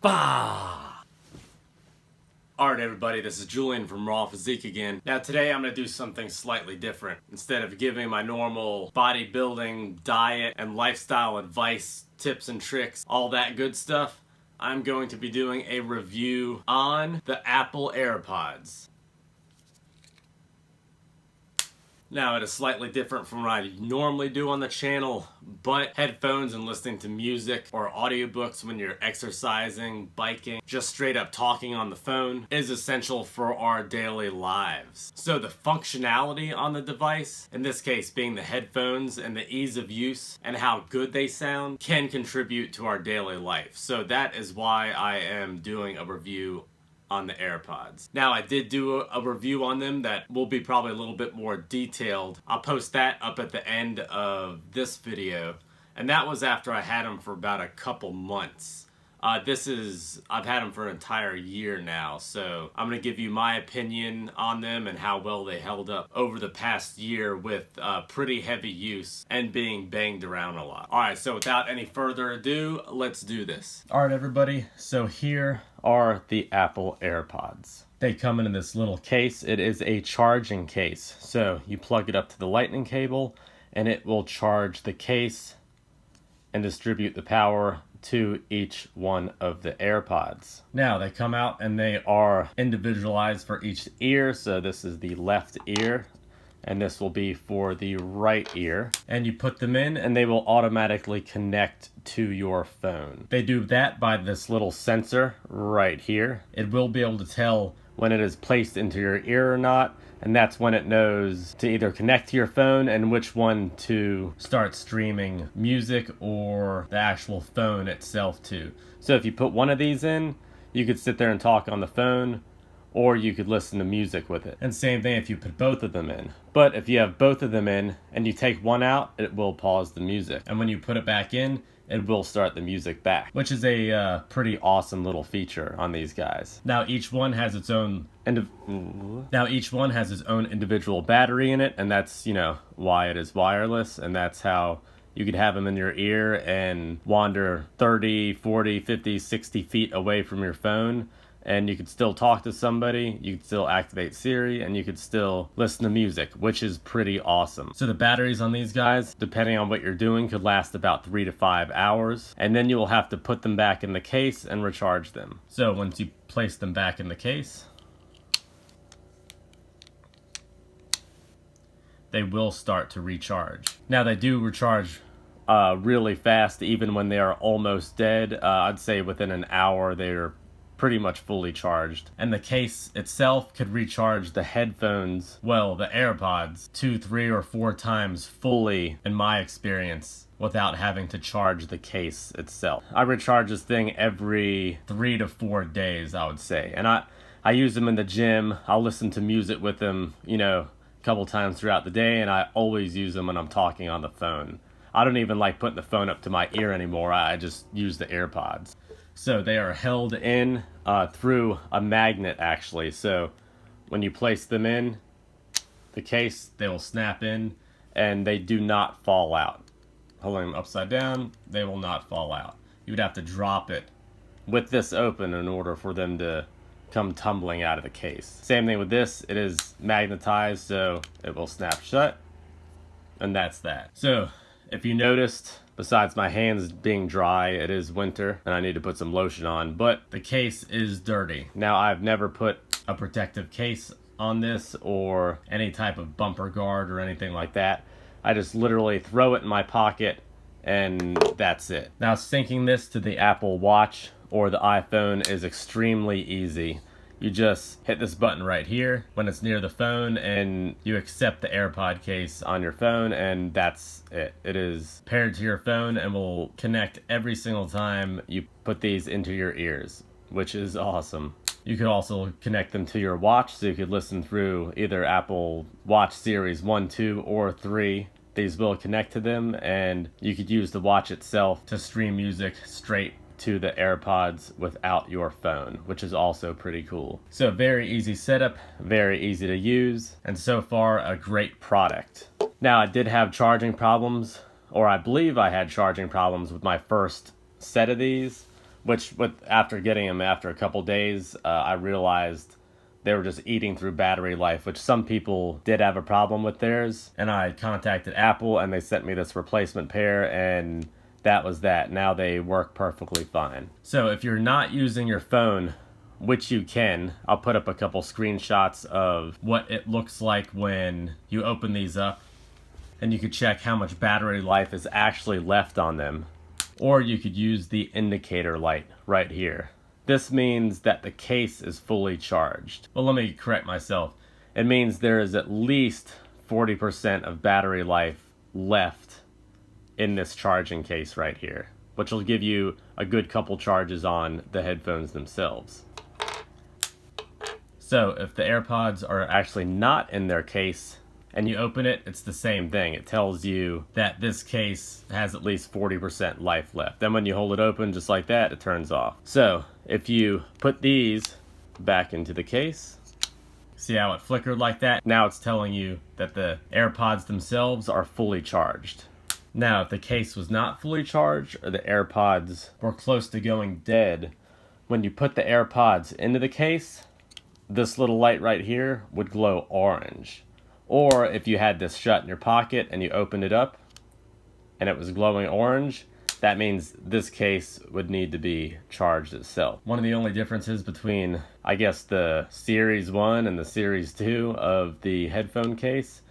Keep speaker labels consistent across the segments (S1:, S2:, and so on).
S1: Bah! Alright everybody, this is Julian from Raw Physique again. Now today I'm going to do something slightly different. Instead of giving my normal bodybuilding, diet, and lifestyle advice, tips and tricks, all that good stuff, I'm going to be doing a review on the Apple Airpods. Now it is slightly different from what I normally do on the channel, but headphones and listening to music or audiobooks when you're exercising, biking, just straight up talking on the phone is essential for our daily lives. So the functionality on the device, in this case being the headphones and the ease of use and how good they sound, can contribute to our daily life. So that is why I am doing a review on the AirPods. Now I did do a review on them that will be probably a little bit more detailed. I'll post that up at the end of this video, and that was after I had them for about a couple months. I've had them for an entire year now, so I'm going to give you my opinion on them and how well they held up over the past year with pretty heavy use and being banged around a lot. Alright, so without any further ado, let's do this. Alright everybody, so here are the Apple AirPods. They come in this little case. It is a charging case, so you plug it up to the lightning cable and it will charge the case and distribute the power to each one of the AirPods. Now they come out and they are individualized for each ear. So this is the left ear and this will be for the right ear. And you put them in and they will automatically connect to your phone. They do that by this little sensor right here. It will be able to tell when it is placed into your ear or not, and that's when it knows to either connect to your phone and which one to start streaming music or the actual phone itself to. So if you put one of these in, you could sit there and talk on the phone, or you could listen to music with it. And same thing if you put both of them in. But if you have both of them in and you take one out, it will pause the music. And when you put it back in, it will start the music back, which is a pretty awesome little feature on these guys. Now each one has its own individual battery in it, and that's, you know, why it is wireless, and that's how you could have them in your ear and wander 30, 40, 50, 60 feet away from your phone, and you could still talk to somebody, you could still activate Siri, and you could still listen to music, which is pretty awesome. So the batteries on these guys, depending on what you're doing, could last about 3 to 5 hours, and then you will have to put them back in the case and recharge them. So once you place them back in the case, they will start to recharge. Now they do recharge really fast, even when they are almost dead. I'd say within an hour they're pretty much fully charged. And the case itself could recharge the headphones, well, the AirPods, 2, 3, or 4 times fully, in my experience, without having to charge the case itself. I recharge this thing every 3 to 4 days, I would say. And I use them in the gym. I'll listen to music with them, you know, a couple times throughout the day, and I always use them when I'm talking on the phone. I don't even like putting the phone up to my ear anymore. I just use the AirPods. So they are held in through a magnet, actually. So when you place them in the case, they will snap in and they do not fall out. Holding them upside down, they will not fall out. You would have to drop it with this open in order for them to come tumbling out of the case. Same thing with this. It is magnetized, so it will snap shut. And that's that. So if you noticed, besides my hands being dry, it is winter and I need to put some lotion on, but the case is dirty. Now I've never put a protective case on this or any type of bumper guard or anything like that. I just literally throw it in my pocket and that's it. Now syncing this to the Apple Watch or the iPhone is extremely easy. You just hit this button right here when it's near the phone and you accept the AirPod case on your phone, and that's it. It is paired to your phone and will connect every single time you put these into your ears, which is awesome. You could also connect them to your watch, so you could listen through either Apple Watch Series 1, 2, or 3. These will connect to them, and you could use the watch itself to stream music straight to the AirPods without your phone, which is also pretty cool. So very easy setup, very easy to use, and so far a great product. Now I did have charging problems, or I believe I had charging problems with my first set of these, which after getting them after a couple days, I realized they were just eating through battery life, which some people did have a problem with theirs. And I contacted Apple and they sent me this replacement pair, and that was that. Now they work perfectly fine. So if you're not using your phone, which you can, I'll put up a couple screenshots of what it looks like when you open these up, and you could check how much battery life is actually left on them. Or you could use the indicator light right here. This means that the case is fully charged. Well, let me correct myself. It means there is at least 40% of battery life left in this charging case right here, which will give you a good couple charges on the headphones themselves. So if the AirPods are actually not in their case and you open it, it's the same thing. It tells you that this case has at least 40% life left. Then when you hold it open just like that, it turns off. So if you put these back into the case, see how it flickered like that? Now it's telling you that the AirPods themselves are fully charged. Now if the case was not fully charged or the AirPods were close to going dead, when you put the AirPods into the case, this little light right here would glow orange. Or if you had this shut in your pocket and you opened it up and it was glowing orange, that means this case would need to be charged itself. One of the only differences between, I guess, the Series 1 and the Series 2 of the headphone case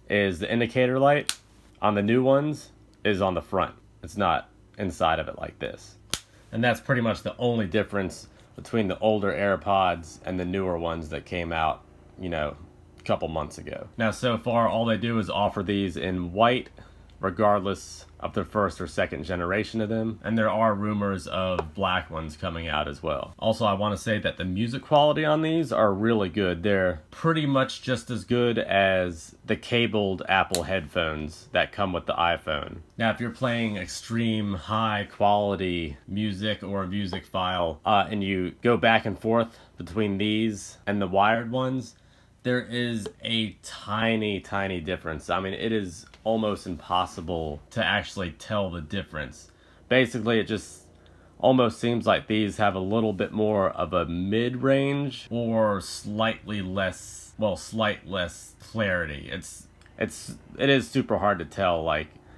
S1: is the indicator light on the new ones is on the front. It's not inside of it like this. And that's pretty much the only difference between the older AirPods and the newer ones that came out, a couple months ago. Now, so far, all they do is offer these in white, regardless of the first or second generation of them. And there are rumors of black ones coming out as well. Also, I want to say that the music quality on these are really good. They're pretty much just as good as the cabled Apple headphones that come with the iPhone. Now, if you're playing extreme high quality music or a music file, and you go back and forth between these and the wired ones, there is a tiny difference. I mean, it is almost impossible to actually tell the difference. Basically, it just almost seems like these have a little bit more of a mid-range or slight less clarity. It is super hard to tell.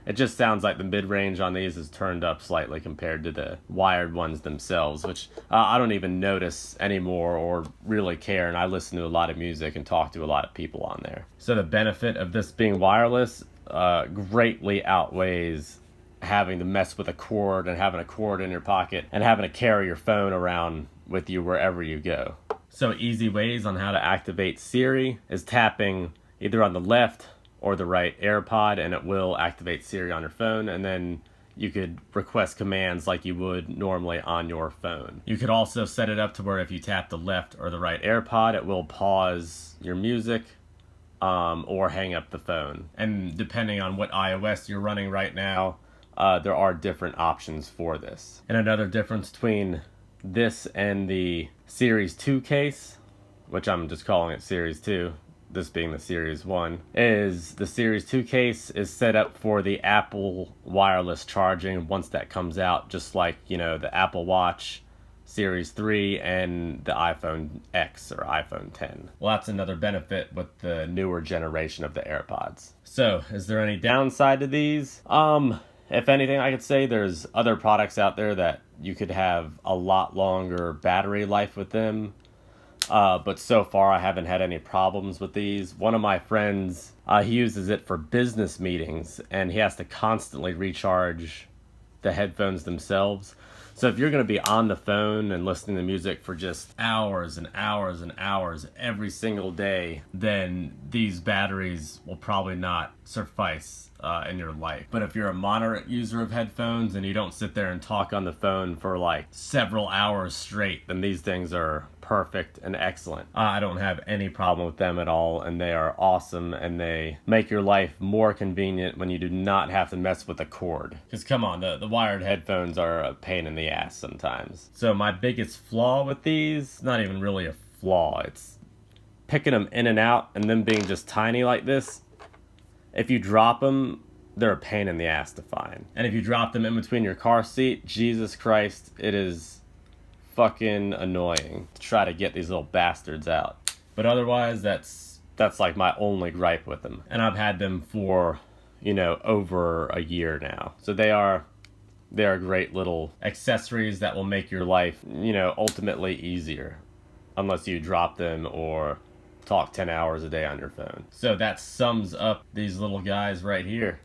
S1: It just sounds like the mid-range on these is turned up slightly compared to the wired ones themselves, which I don't even notice anymore or really care, and I listen to a lot of music and talk to a lot of people on there. So the benefit of this being wireless greatly outweighs having to mess with a cord and having a cord in your pocket and having to carry your phone around with you wherever you go. So easy ways on how to activate Siri is tapping either on the left or the right AirPod, and it will activate Siri on your phone, and then you could request commands like you would normally on your phone. You could also set it up to where if you tap the left or the right AirPod, it will pause your music or hang up the phone. And depending on what iOS you're running right now, there are different options for this. And another difference between this and the Series 2 case, which I'm just calling it Series 2, this being the Series 1, is the Series 2 case is set up for the Apple wireless charging once that comes out, just like, the Apple Watch Series 3 and the iPhone X or iPhone 10. Well, that's another benefit with the newer generation of the AirPods. So, is there any downside to these? If anything, I could say there's other products out there that you could have a lot longer battery life with them. But so far I haven't had any problems with these. One of my friends, he uses it for business meetings, and he has to constantly recharge the headphones themselves. So if you're going to be on the phone and listening to music for just hours and hours and hours every single day, then these batteries will probably not suffice in your life. But if you're a moderate user of headphones and you don't sit there and talk on the phone for several hours straight, then these things are perfect and excellent. I don't have any problem with them at all, and they are awesome, and they make your life more convenient when you do not have to mess with a cord. Because come on, the wired headphones are a pain in the ass sometimes. So my biggest flaw with these, not even really a flaw, it's picking them in and out and them being just tiny like this. If you drop them, they're a pain in the ass to find. And if you drop them in between your car seat, Jesus Christ, it is fucking annoying to try to get these little bastards out. But otherwise, that's like my only gripe with them. And I've had them for, you know, over a year now. So they are great little accessories that will make your life, you know, ultimately easier. Unless you drop them or talk 10 hours a day on your phone. So that sums up these little guys right here.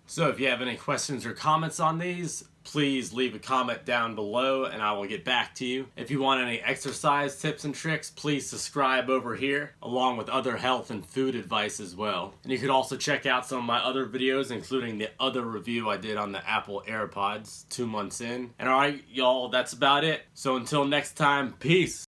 S1: So if you have any questions or comments on these, please leave a comment down below and I will get back to you. If you want any exercise tips and tricks, please subscribe over here, along with other health and food advice as well. And you could also check out some of my other videos, including the other review I did on the Apple Airpods 2 months in. And alright, y'all, that's about it. So until next time, peace!